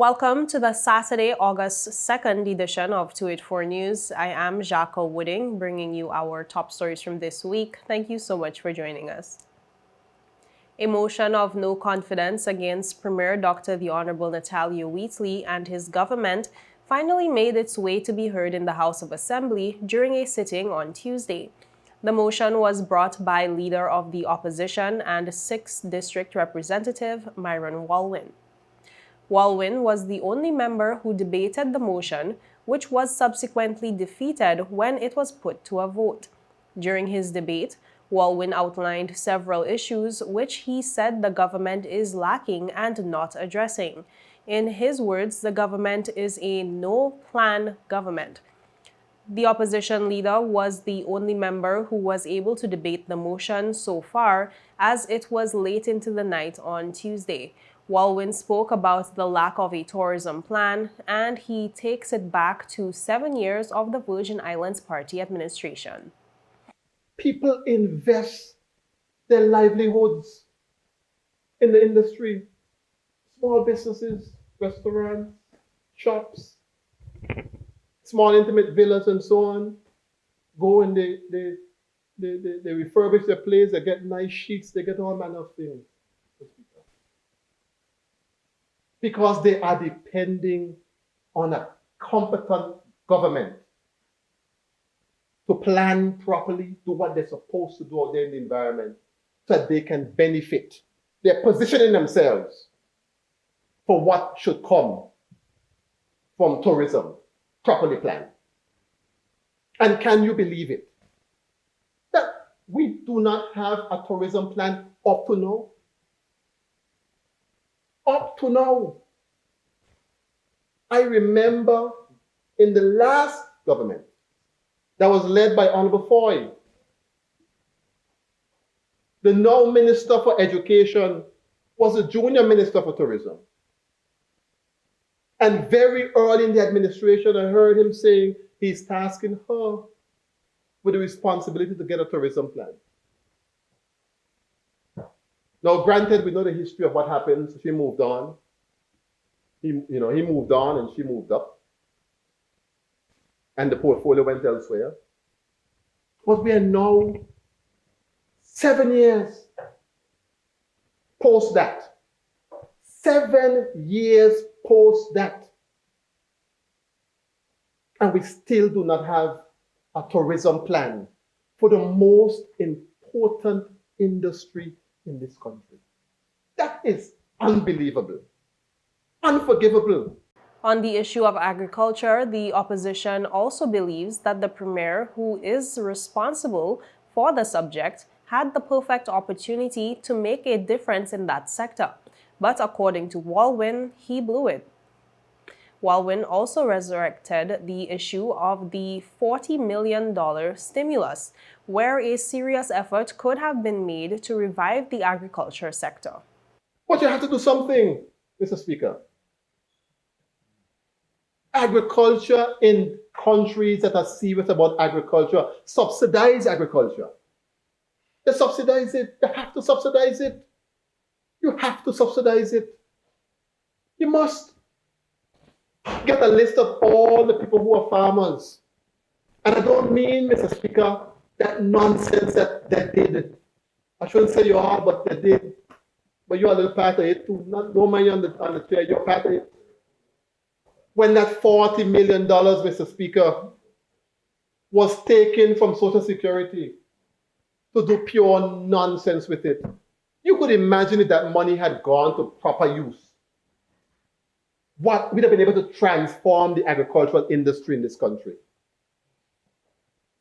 Welcome to the Saturday, August 2nd edition of 284 News. I am Jacques Wooding, bringing you our top stories from this week. Thank you so much for joining us. A motion of no confidence against Premier Dr. the Honorable Natalia Wheatley and his government finally made its way to be heard in the House of Assembly during a sitting on Tuesday. The motion was brought by Leader of the Opposition and 6th District Representative Myron WALWYN. WALWYN was the only member who debated the motion, which was subsequently defeated when it was put to a vote. During his debate, WALWYN outlined several issues which he said the government is lacking and not addressing. In his words, the government is a no-plan government. The opposition leader was the only member who was able to debate the motion so far, as it was late into the night on Tuesday. WALWYN spoke about the lack of a tourism plan, and he takes it back to 7 years of the Virgin Islands Party administration. People invest their livelihoods in the industry. Small businesses, restaurants, shops, small intimate villas and so on. Go and they refurbish their place, they get nice sheets, they get all manner of things. Because they are depending on a competent government to plan properly, do what they're supposed to do out there in the environment, so that they can benefit. They're positioning themselves for what should come from tourism, properly planned. And can you believe it? That we do not have a tourism plan up to now? Up to now. I remember in the last government that was led by Honorable Foy, the now Minister for Education was a junior Minister for Tourism. And very early in the administration, I heard him saying he's tasking her with the responsibility to get a tourism plan. Now, granted, we know the history of what happened. She moved on. He moved on and she moved up. And the portfolio went elsewhere. But we are now 7 years post that. 7 years post that. And we still do not have a tourism plan for the most important industry in this country. That is unbelievable, unforgivable. On the issue of agriculture, the opposition also believes that the Premier, who is responsible for the subject, had the perfect opportunity to make a difference in that sector. But according to WALWYN, he blew it. WALWYN also resurrected the issue of the $40 million stimulus, where a serious effort could have been made to revive the agriculture sector. But you have to do something, Mr. Speaker. Agriculture in countries that are serious about agriculture subsidize agriculture. They subsidize it. They have to subsidize it. You have to subsidize it. You must get a list of all the people who are farmers. And I don't mean, Mr. Speaker, that nonsense that they did. I shouldn't say you are, but they did. But you're a little part of it too. No money on the chair, you're part of it. When that $40 million, Mr. Speaker, was taken from Social Security to do pure nonsense with it, you could imagine if that money had gone to proper use. What we'd have been able to transform the agricultural industry in this country.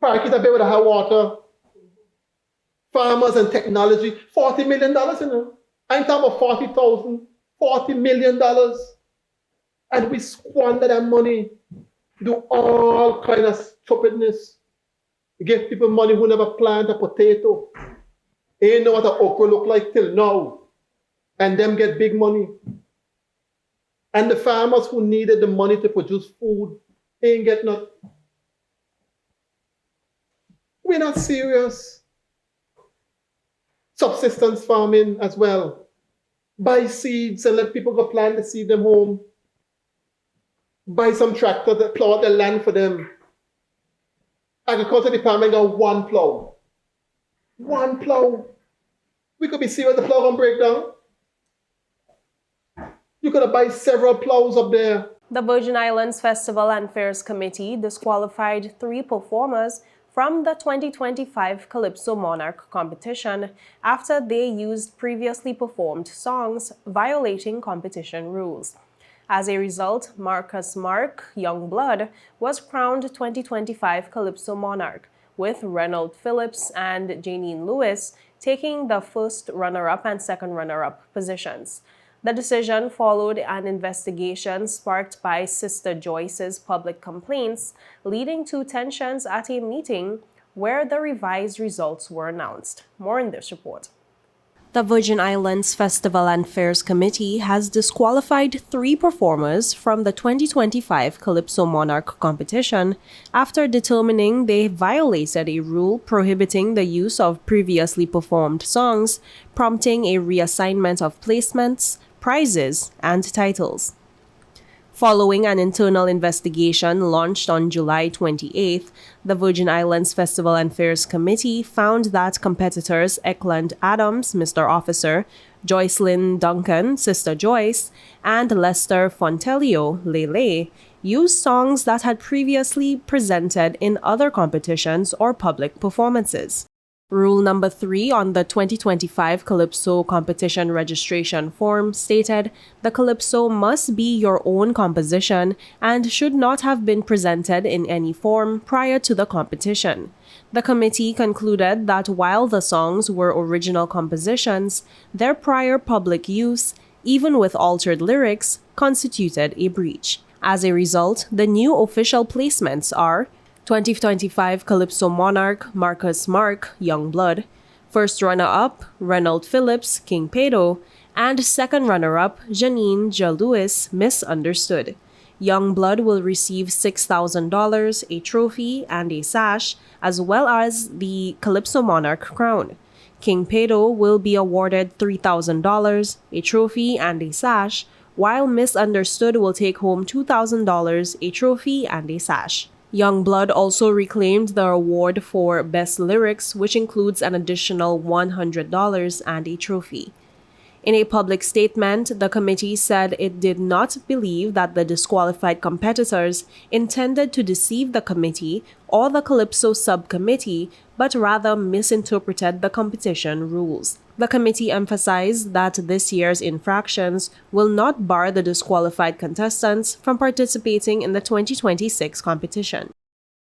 Parakeet have been able to have water, farmers and technology, $40 million, you know. I'm talking about 40,000, $40 million. And we squander that money, do all kind of stupidness. Give people money who never plant a potato. Ain't know what an okra look like till now. And them get big money. And the farmers who needed the money to produce food ain't get nothing. We're not serious. Subsistence farming as well. Buy seeds and let people go plant the seed them home. buy some tractor that plow out the land for them. Agriculture department got one plow. One plow. We could be serious the plow gonna break down. You could buy several plows up there. The Virgin Islands Festival and Fairs Committee disqualified 3 performers from the 2025 Calypso Monarch competition after they used previously performed songs violating competition rules. As a result, Marcus Mark Youngblood was crowned 2025 Calypso Monarch, with Reynold Phillips and Janine Lewis taking the first runner-up and second runner-up positions. The decision followed an investigation sparked by Sister Joyce's public complaints, leading to tensions at a meeting where the revised results were announced. More in this report. The Virgin Islands Festival and Fairs Committee has disqualified 3 performers from the 2025 Calypso Monarch competition after determining they violated a rule prohibiting the use of previously performed songs, prompting a reassignment of placements, prizes, and titles. Following an internal investigation launched on July 28th, the Virgin Islands Festival and Fairs Committee found that competitors Eklund Adams, Mr. Officer, Joycelyn Duncan, Sister Joyce, and Lester Fontelio, Lele, used songs that had previously presented in other competitions or public performances. Rule number 3 on the 2025 Calypso competition registration form stated the Calypso must be your own composition and should not have been presented in any form prior to the competition. The committee concluded that while the songs were original compositions, their prior public use, even with altered lyrics, constituted a breach. As a result, the new official placements are 2025 Calypso Monarch Marcus Mark Youngblood, first runner-up Reynold Phillips King Pedo, and second runner-up Janine J. Lewis Misunderstood. Youngblood will receive $6,000, a trophy, and a sash, as well as the Calypso Monarch crown. King Pedo will be awarded $3,000, a trophy, and a sash, while Misunderstood will take home $2,000, a trophy, and a sash. Youngblood also reclaimed the award for Best Lyrics, which includes an additional $100 and a trophy. In a public statement, the committee said it did not believe that the disqualified competitors intended to deceive the committee or the Calypso subcommittee, but rather misinterpreted the competition rules. The committee emphasized that this year's infractions will not bar the disqualified contestants from participating in the 2026 competition.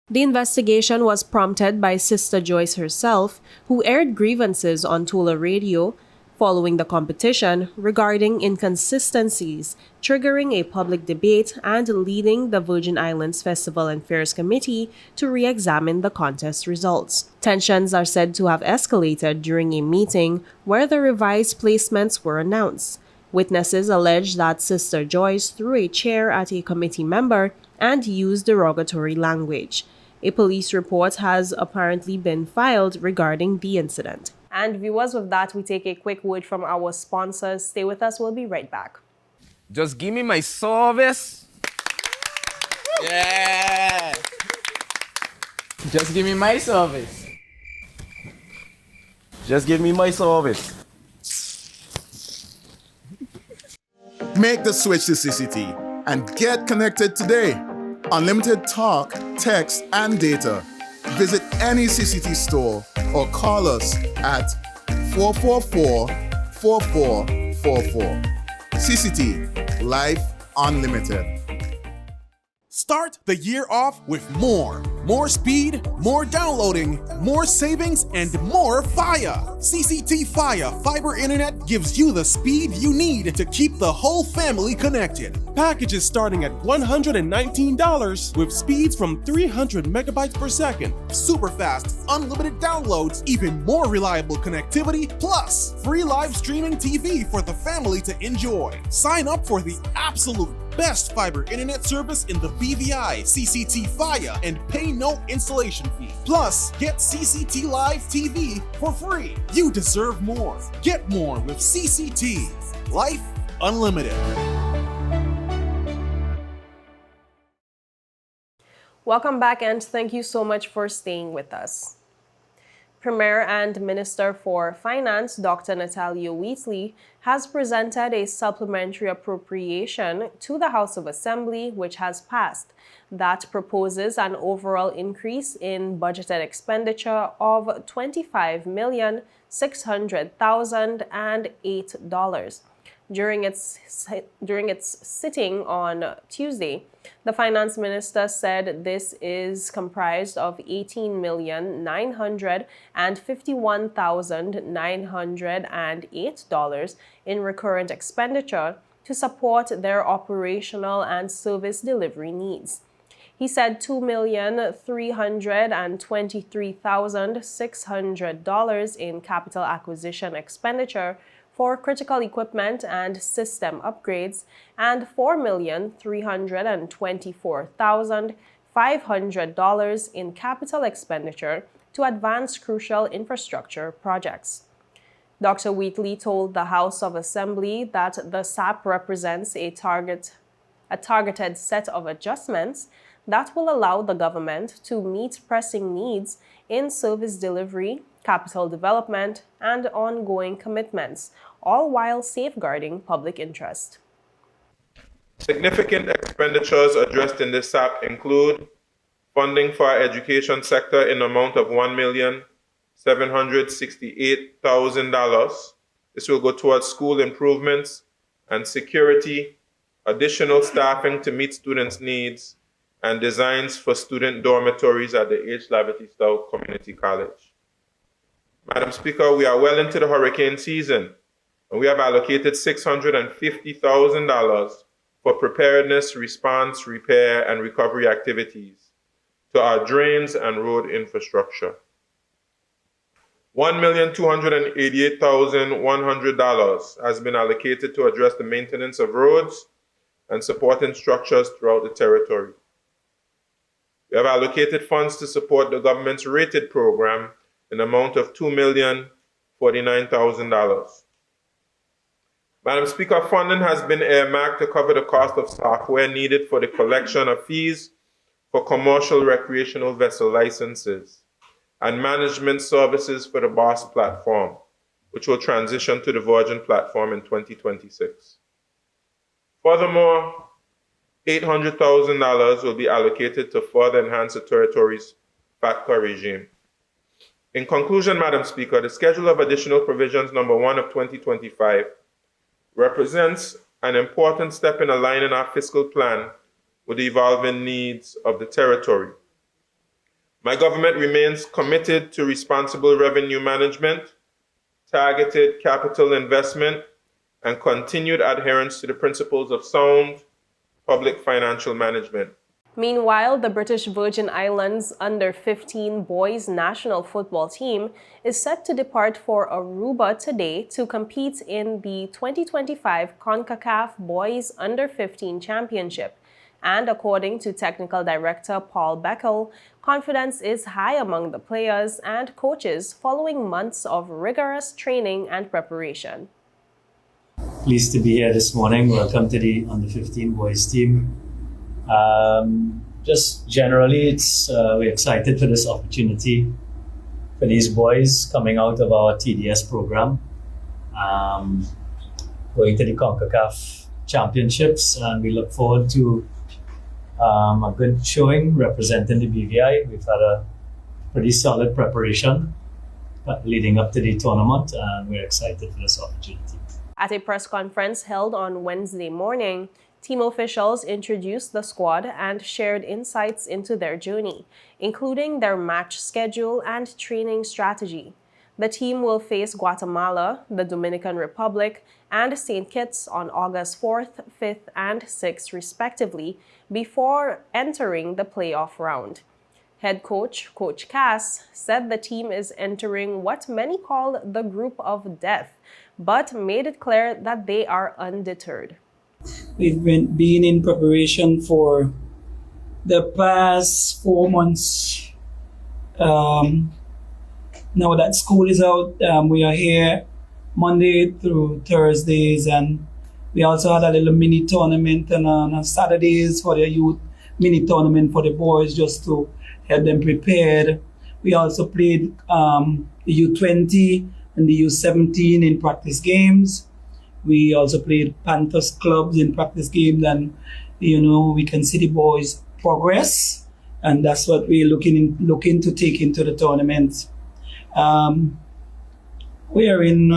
The investigation was prompted by Sister Joyce herself, who aired grievances on Tula Radio following the competition regarding inconsistencies, triggering a public debate and leading the Virgin Islands Festival and Fairs Committee to re-examine the contest results. Tensions are said to have escalated during a meeting where the revised placements were announced. Witnesses allege that Sister Joyce threw a chair at a committee member and used derogatory language. A police report has apparently been filed regarding the incident. And viewers, with that, we take a quick word from our sponsors. Stay with us, we'll be right back. Just give me my service. Yeah. Just give me my service. Just give me my service. Make the switch to CCT and get connected today. Unlimited talk, text, and data. Visit any CCT store or call us at 444-4444. CCT, Life Unlimited. Start the year off with more. More speed, more downloading, more savings, and more Fire. CCT Fire Fiber Internet gives you the speed you need to keep the whole family connected. Packages starting at $119 with speeds from 300 megabytes per second, super fast, unlimited downloads, even more reliable connectivity, plus free live streaming TV for the family to enjoy. Sign up for the absolute best fiber internet service in the BVI, CCT Fire, and pay no installation fee. Plus, get CCT Live TV for free. You deserve more. Get more with CCT. Life Unlimited. Welcome back and thank you so much for staying with us. Premier and Minister for Finance, Dr. Natalia Wheatley, has presented a supplementary appropriation to the House of Assembly, which has passed, that proposes an overall increase in budgeted expenditure of $25,600,008. During its sitting on Tuesday, the finance minister said this is comprised of $18,951,908 in recurrent expenditure to support their operational and service delivery needs. He said $2,323,600 in capital acquisition expenditure for critical equipment and system upgrades, and $4,324,500 in capital expenditure to advance crucial infrastructure projects. Dr. Wheatley told the House of Assembly that the SAP represents a targeted set of adjustments that will allow the government to meet pressing needs in service delivery, capital development, and ongoing commitments, all while safeguarding public interest. Significant expenditures addressed in this SAP include funding for our education sector in the amount of $1,768,000. This will go towards school improvements and security, additional staffing to meet students' needs, and designs for student dormitories at the H. Lavity Stowe Community College. Madam Speaker, we are well into the hurricane season, and we have allocated $650,000 for preparedness, response, repair, and recovery activities to our drains and road infrastructure. $1,288,100 has been allocated to address the maintenance of roads and supporting structures throughout the territory. We have allocated funds to support the government's rated program in the amount of $2,049,000. Madam Speaker, funding has been earmarked to cover the cost of software needed for the collection of fees for commercial recreational vessel licenses and management services for the BOSS platform, which will transition to the Virgin platform in 2026. Furthermore, $800,000 will be allocated to further enhance the territory's FATCA regime. In conclusion, Madam Speaker, the Schedule of Additional Provisions number 1 of 2025 represents an important step in aligning our fiscal plan with the evolving needs of the territory. My government remains committed to responsible revenue management, targeted capital investment, and continued adherence to the principles of sound public financial management. Meanwhile, the British Virgin Islands under-15 boys national football team is set to depart for Aruba today to compete in the 2025 CONCACAF Boys Under-15 Championship. And according to Technical Director Paul Beckel, confidence is high among the players and coaches following months of rigorous training and preparation. Pleased to be here this morning. Welcome to the Under-15 boys team. Just generally, we're excited for this opportunity for these boys coming out of our TDS program, going to the CONCACAF Championships, and we look forward to a good showing representing the BVI. We've had a pretty solid preparation leading up to the tournament, and we're excited for this opportunity. At a press conference held on Wednesday morning, team officials introduced the squad and shared insights into their journey, including their match schedule and training strategy. The team will face Guatemala, the Dominican Republic, and St. Kitts on August 4th, 5th, and 6th, respectively, before entering the playoff round. Head coach, Coach Cass, said the team is entering what many call the group of death, but made it clear that they are undeterred. We've been in preparation for the past 4 months. Now that school is out, we are here Monday through Thursdays, and we also had a little mini tournament on Saturdays for the youth mini tournament for the boys just to help them prepared. We also played the U20 and the U17 in practice games. We also played Panthers clubs in practice games, and we can see the boys progress, and that's what we're looking to take into the tournament. We are in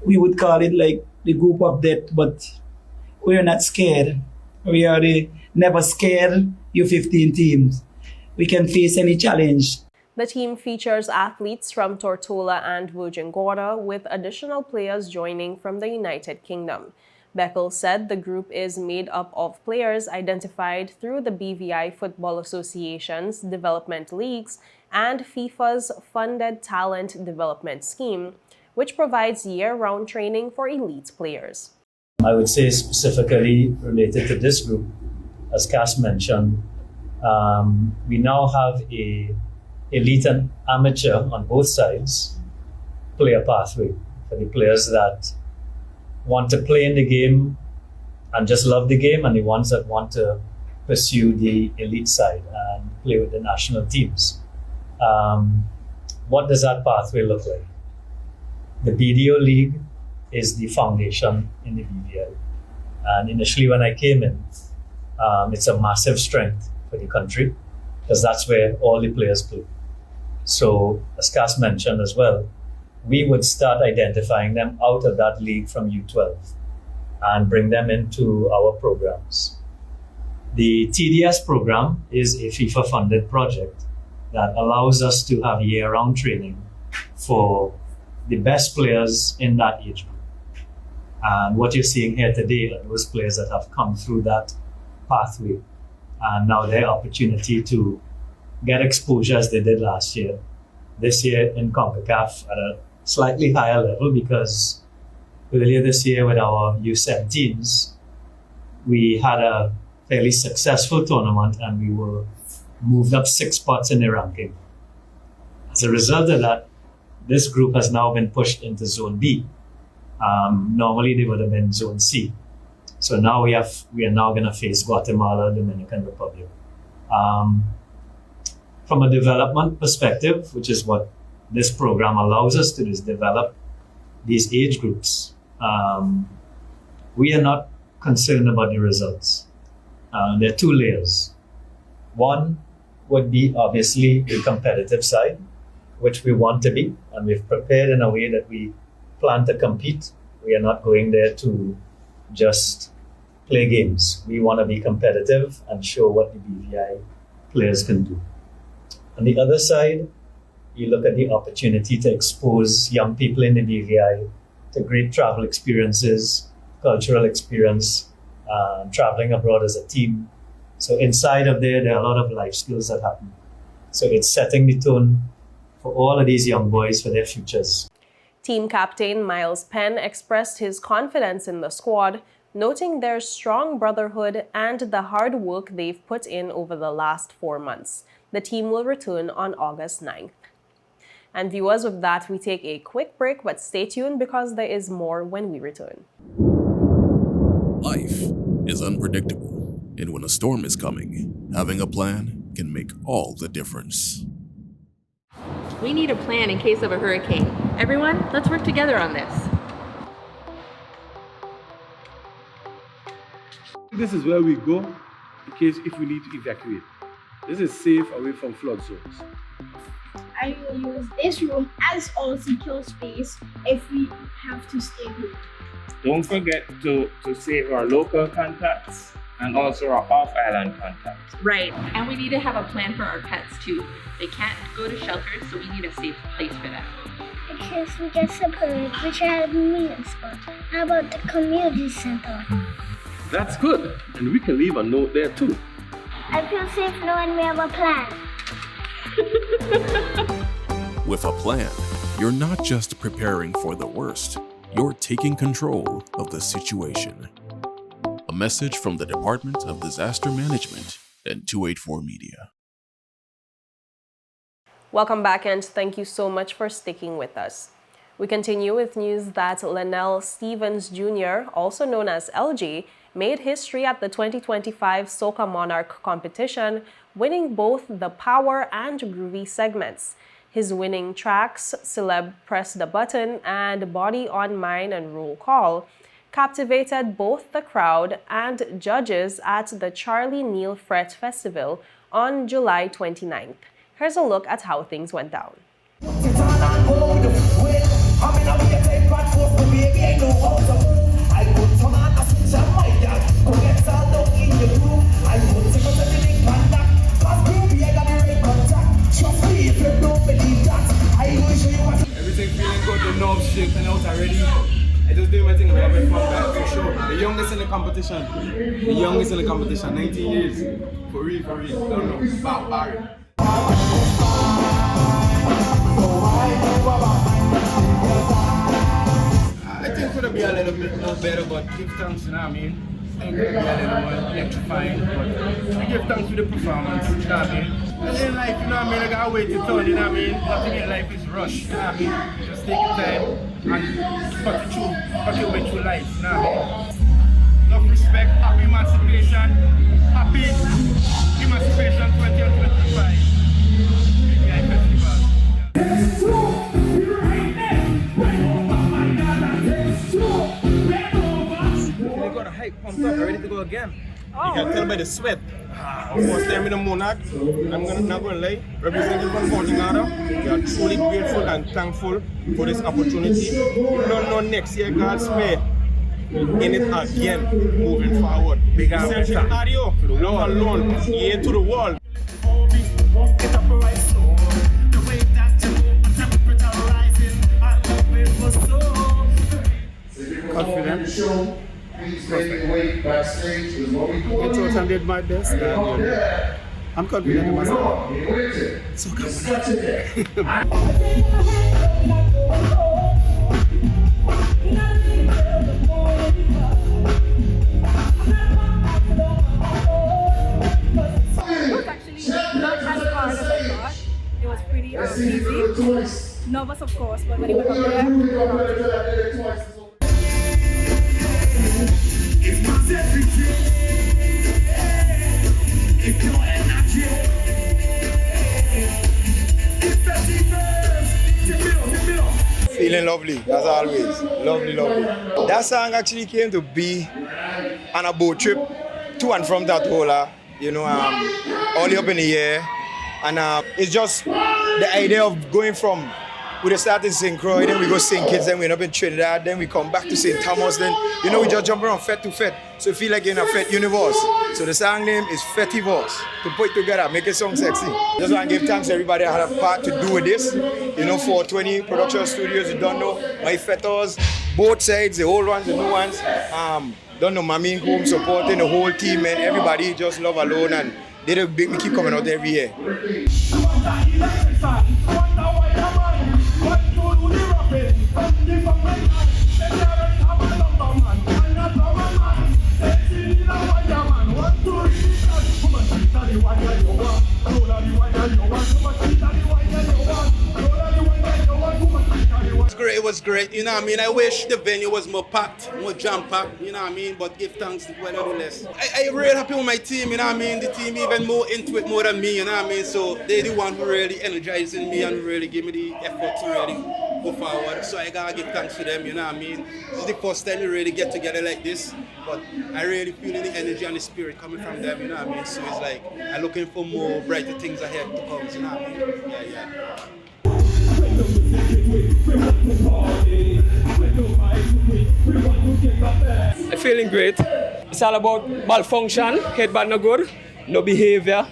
we would call it like the group of death, but we're not scared. We are the never scared U15 teams. We can face any challenge. The team features athletes from Tortola and Virgin Gorda, with additional players joining from the United Kingdom. Beckel said the group is made up of players identified through the BVI Football Association's development leagues and FIFA's funded talent development scheme, which provides year-round training for elite players. I would say specifically related to this group, as Cass mentioned, we now have a elite and amateur on both sides player pathway for the players that want to play in the game and just love the game, and the ones that want to pursue the elite side and play with the national teams. What does that pathway look like? The BDO League is the foundation in the BVI. And initially when I came in, it's a massive strength for the country because that's where all the players play. So as Cass mentioned as well, we would start identifying them out of that league from U12 and bring them into our programs. The TDS program is a FIFA-funded project that allows us to have year-round training for the best players in that age group. And what you're seeing here today are those players that have come through that pathway, and now their opportunity to get exposure as they did last year. This year in CONCACAF at a slightly higher level, because earlier this year with our U17s, we had a fairly successful tournament and we were moved up 6 spots in the ranking. As a result of that, this group has now been pushed into Zone B. Normally they would have been Zone C. So now we are now going to face Guatemala, Dominican Republic. From a development perspective, which is what this program allows us to do, is develop these age groups. We are not concerned about the results. There are two layers. One would be obviously the competitive side, which we want to be, and we've prepared in a way that we plan to compete. We are not going there to just play games. We want to be competitive and show what the BVI players can do. On the other side, you look at the opportunity to expose young people in the BVI to great travel experiences, cultural experience, traveling abroad as a team. So inside of there are a lot of life skills that happen. So it's setting the tone for all of these young boys for their futures. Team captain Miles Penn expressed his confidence in the squad, noting their strong brotherhood and the hard work they've put in over the last 4 months. The team will return on August 9th. And viewers, with that, we take a quick break, but stay tuned because there is more when we return. Life is unpredictable, and when a storm is coming, having a plan can make all the difference. We need a plan in case of a hurricane. Everyone, let's work together on this. This is where we go in case if we need to evacuate. This is safe away from flood zones. I will use this room as our secure space if we have to stay home. Don't forget to save our local contacts and also our off-island contacts. Right, and we need to have a plan for our pets too. They can't go to shelters, so we need a safe place for them. In case we get separated, we should have a meeting spot. How about the community center? That's good, and we can leave a note there too. I feel safe knowing we have a plan. With a plan, you're not just preparing for the worst, you're taking control of the situation. A message from the Department of Disaster Management and 284 Media. Welcome back, and thank you so much for sticking with us. We continue with news that Lionel Stevens Jr., also known as LJ, made history at the 2025 Soca Monarch competition, winning both the Power and Groovy segments. His winning tracks, Celeb Press the Button and Body on Mine and Roll Call, captivated both the crowd and judges at the Charlie Neal Fret Festival on July 29th. Here's a look at how things went down. Everything feeling good, the nerves shaking out already. I just do my thing and having fun back for sure. The youngest in the competition. 19 years. For real. Don't know. Barry. I think it could be a little bit more better, but give thanks, you know what I mean? I think it could be a little more electrifying, but we give thanks for the performance, you know what I mean? And in life, you know what I mean, I gotta wait to turn, you know what I mean? Nothing in life is rushed, you know what I mean? Just take your time and cut your way through life, you know what I mean? Love, respect, happy emancipation, happy emancipation 20 and 25. BVI Festival. They got a hype pumped up, ready to go again. You can tell by the sweat. First time in the Monarch, I'm not going to lie, representing from County Ghana, we are truly grateful and thankful for this opportunity. We don't know next year, God's way, in it again, moving forward. Big Central Audio, love alone, yeah to the world. Confident. I thought I did my best. I'm confident in myself. So come Not as hard as I thought. It was pretty easy. Nervous, of course, but when it went up there, Feeling lovely, as always. Lovely. That song actually came to be on a boat trip to and from Tatola, all up in the air. And it's just the idea of going from, we just started in St. Croix, then we go St. Kitts, then we end up in Trinidad, then we come back to St. Thomas, then, we just jump around Fete to Fete. So it feel like in a Fete universe. So the song name is Fetiverse. To put it together, make it sound sexy. Just want to give thanks to everybody that had a part to do with this. 420 production studios, you don't know, my fetters, both sides, the old ones, the new ones. Don't know, mommy, home supporting the whole team, and everybody just love alone, and they make me keep coming out every year. It was great, you know what I mean? I wish the venue was more packed, more jam-packed, you know what I mean? But give thanks to nevertheless. I'm really happy with my team, you know what I mean? The team even more into it more than me, you know what I mean? So they're the one who really energizing me and really give me the effort to really go forward. So I gotta give thanks to them, you know what I mean? This is the first time we really get together like this, but I really feel the energy and the spirit coming from them, you know what I mean? So it's like, I'm looking for more brighter things ahead to come, you know what I mean? Yeah. I'm feeling great. It's all about malfunction, headband no good, no behavior,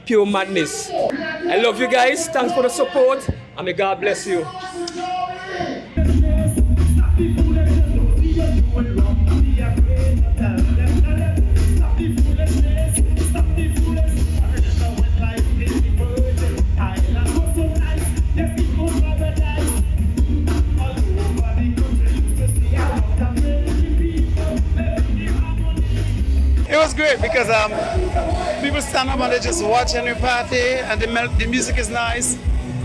pure madness. I love you guys, thanks for the support, and may God bless you. It was great because people stand up and they just watch and we party, and the music is nice.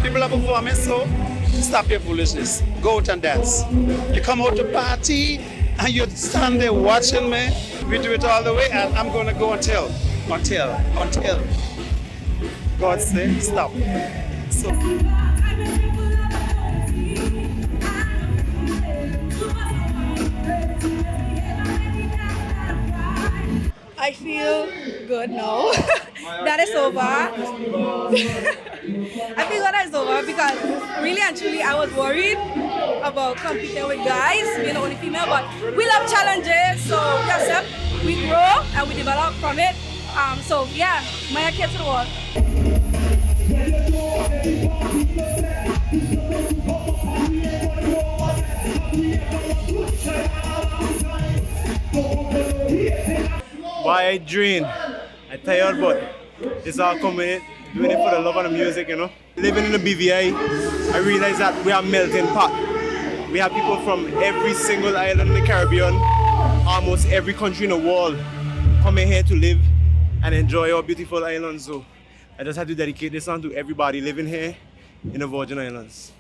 People are performing, so stop your foolishness. Go out and dance. You come out to party and you stand there watching me. We do it all the way, and I'm gonna go until God say stop. So. I feel good now. That is over. I feel that is over because really and truly I was worried about competing with guys, being the only female, but we love challenges, so we accept, we grow, and we develop from it. So yeah, Maya came to the wall. Why I drain? I tired, but it's all coming, doing it for the love of the music, you know. Living in the BVI, I realize that we are melting pot. We have people from every single island in the Caribbean, almost every country in the world, coming here to live and enjoy our beautiful islands. So I just had to dedicate this song to everybody living here in the Virgin Islands.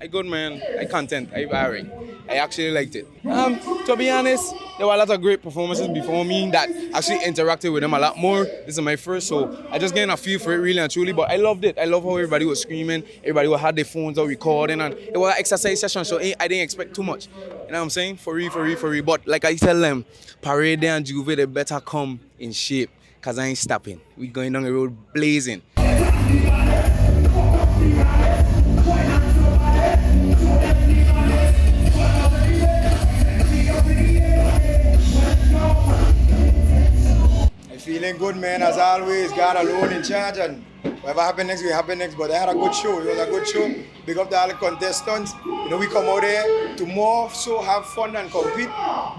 I good, man. I content. I alright. I actually liked it. To be honest, there were a lot of great performances before me that actually interacted with them a lot more. This is my first, so I just getting a feel for it really and truly. But I loved it. I love how everybody was screaming, everybody had their phones out recording, and it was an exercise session, so I didn't expect too much. You know what I'm saying? For real. But like I tell them, Parade Day and Juve, they better come in shape, cause I ain't stopping. We going down the road blazing. Feeling good, man, as always. God alone in charge, and whatever happen next, will happen next. But I had a good show. It was a good show. Big up to all the contestants. You know, we come out there to more so have fun and compete,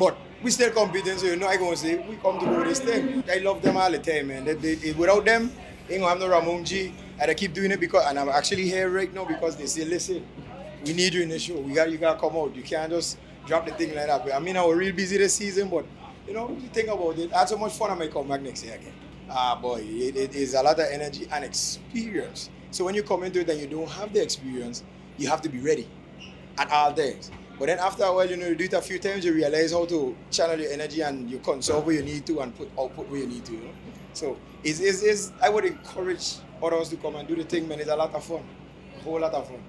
but we still competing. So you know, I gonna say we come to do this thing. I love them all the time, man. Without them, ain't gonna have no Ramonji. And I keep doing it because, and I'm actually here right now because they say, listen, we need you in the show. You gotta come out. You can't just drop the thing like that. I mean, I was real busy this season, but. You know, you think about it, I had so much fun I might come back next year again. Boy, it is a lot of energy and experience. So when you come into it and you don't have the experience, you have to be ready at all times. But then after a while, you know, you do it a few times, you realize how to channel your energy and you conserve where you need to and put output where you need to, you know? So I would encourage others to come and do the thing, man. It's a lot of fun, a whole lot of fun.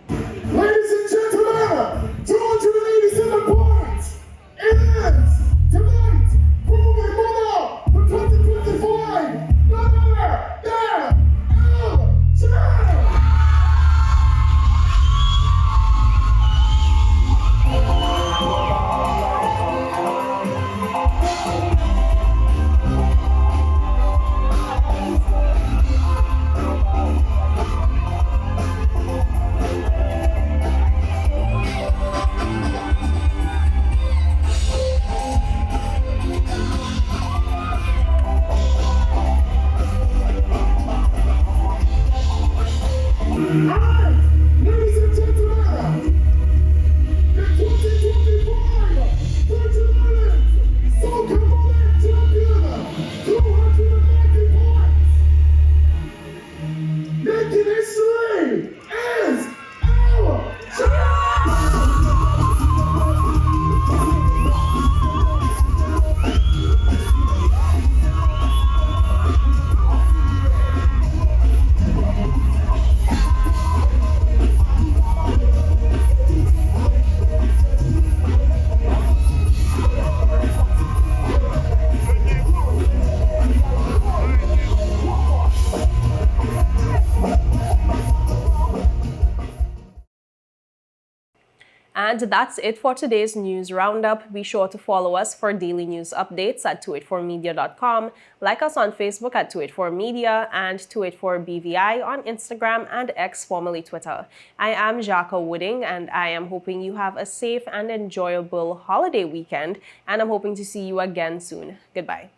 Ladies and gentlemen, 287 points is tonight, Groovy winner for 2025, none other than LJ! Ladies and gentlemen, the 2025 Virgin Islands Soca Modern Champion, 290 points. Making history is LJ! And that's it for today's news roundup. Be sure to follow us for daily news updates at 284media.com. Like us on Facebook at 284media and 284BVI on Instagram and X, formerly Twitter. I am Jacko Wooding, and I am hoping you have a safe and enjoyable holiday weekend, and I'm hoping to see you again soon. Goodbye.